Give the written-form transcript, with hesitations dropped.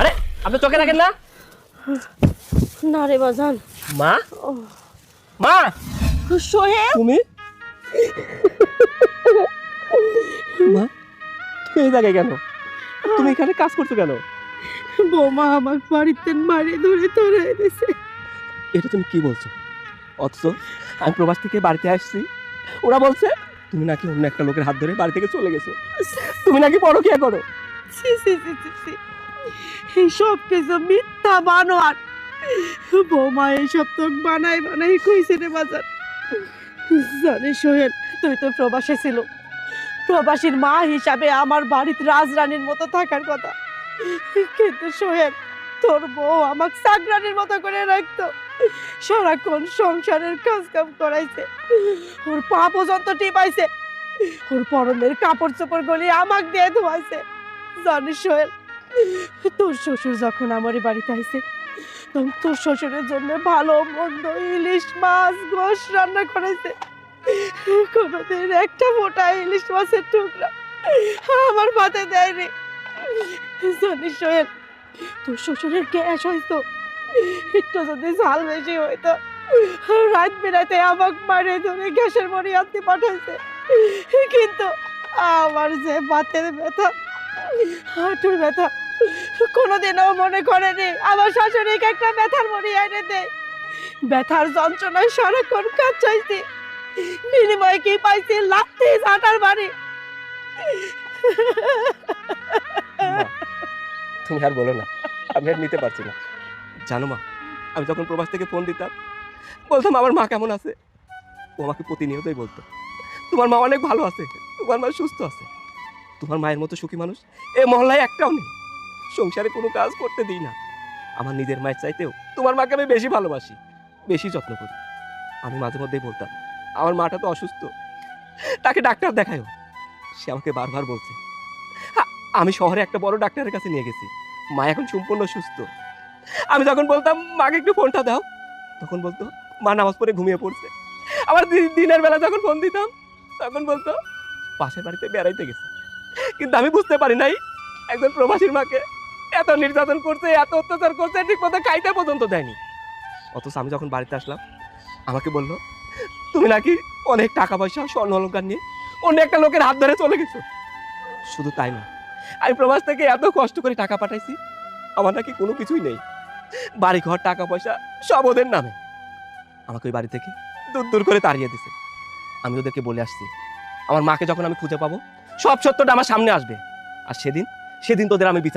আরে আপনি চোখে রাখেন না? না রে বাজান। মা, মা সোহেল, তুমি মা, তুমি এই জায়গায় কেন? তুমি এখানে কাজ করছো কেন? বৌমা আমার বাড়িতে মারি ধরে ধরে দিছে। এটা তুমি কি বলছো? অথচ আমি প্রবাস থেকে বাড়িতে আসছি, ওরা বলছে তুমি নাকি অন্য একটা লোকের হাত ধরে বাড়ি থেকে চলে গেছো, তুমি নাকি পরকিয়া করো। ছি ছি ছি ছি ছি, এইসব কিছু মিথ্যা বানোয়ার। বৌমা এইসব তো বানাই বানাই কইছে রে বাজার। জানিস সোহেল, তুই তো প্রবাসে ছিল, প্রবাসীর মা হিসাবে আমার বাড়িতে রাজরানীর মতো থাকার কথা, কিন্তু সোহেল তোর বউ আমাকে চাকরানির মতো করে রাখতো। সারাক্ষণ সংসারের কাজ কাম করাইছে, ওর পা পর্যন্ত টিপাইছে, ওর পরনের কাপড় চোপড় গলিয়ে আমাক দিয়ে ধোয়াইছে। জানিস সোহেল, তোর শ্বশুর যখন আমার এই বাড়িতে আইছে তখন তোর শ্বশুরের জন্য ভালো মন্দ ইলিশ মাছ গোশ রান্না করেছে। কোনোদিন একটা মোটা ইলিশ মাছের টুকরা আমার ভাতে দেয়নি। জানিস সোহেল, তোর শ্বশুরের গ্যাস হইতো, একটু যদি ঝাল বেশি হইতো রাত বেড়াতে আমাক মারে ধরে গ্যাসের মরি আনতে পাঠাইছে। কিন্তু আমার যে বাতের ব্যথা, হাঁটুর ব্যথা, কোনোদিনও মনে করেনি আমার শাশুড়িকে একটা ব্যথার মরি এনে দেয়। ব্যথার যন্ত্রণায় সারাক্ষণ কাঁচাইছি, বিনিময়ে কি পাইছি? লাথি ঝাঁটার বাড়ি। মা, তুমি আর বলো না, আমি আর নিতে পারছি না। জানো মা, আমি যখন প্রবাস থেকে ফোন দিতাম, বলতাম আমার মা কেমন আছে, ও আমাকে প্রতিনিয়তই বলতো তোমার মা অনেক ভালো আছে, তোমার মা সুস্থ আছে। তোমার মায়ের মতো সুখী মানুষ এ মহল্লায় একটাও নেই। সংসারে কোনো কাজ করতে দিই না, আমার নিজের মায়ের চাইতেও তোমার মাকে আমি বেশি ভালোবাসি, বেশি যত্ন করি। আমি মাঝে মধ্যেই বলতাম আমার মাটা তো অসুস্থ, তাকে ডাক্তার দেখায়ও। সে আমাকে বারবার বলছে। আমি শহরে একটা বড় ডাক্তারের কাছে নিয়ে গেছি, মা এখন সম্পূর্ণ সুস্থ। আমি যখন বলতাম মাকে একটু ফোনটা দাও, তখন বলতো মা নামাজ পড়ে ঘুমিয়ে পড়ছে। আবার দিনের বেলা যখন ফোন দিতাম তখন বলতো পাশের বাড়িতে বেড়াইতে গেছে। কিন্তু আমি বুঝতে পারি নাই একজন প্রবাসীর মাকে এত নির্যাতন করছে, এত অত্যাচার করছে, ঠিক মতো খাইতে পর্যন্ত দেয়নি। অথচ আমি যখন বাড়িতে আসলাম আমাকে বললো তুমি নাকি অনেক টাকা পয়সা স্বর্ণ অলংকার নিয়ে অন্য একটা লোকের হাত ধরে চলে গেছো। শুধু তাই না, আমি প্রবাস থেকে এত কষ্ট করে টাকা পাঠাইছি, আমার নাকি কোনো কিছুই নেই, বাড়ি ঘর টাকা পয়সা সব ওদের নামে। আমাকে ওই বাড়ি থেকে দূর দূর করে তাড়িয়ে দিছে। আমি ওদেরকে বলে আসছি আমার মাকে যখন আমি খুঁজে পাবো সব সত্যটা আমার সামনে আসবে, আর সেদিন সেদিন তোদের আমি বিচার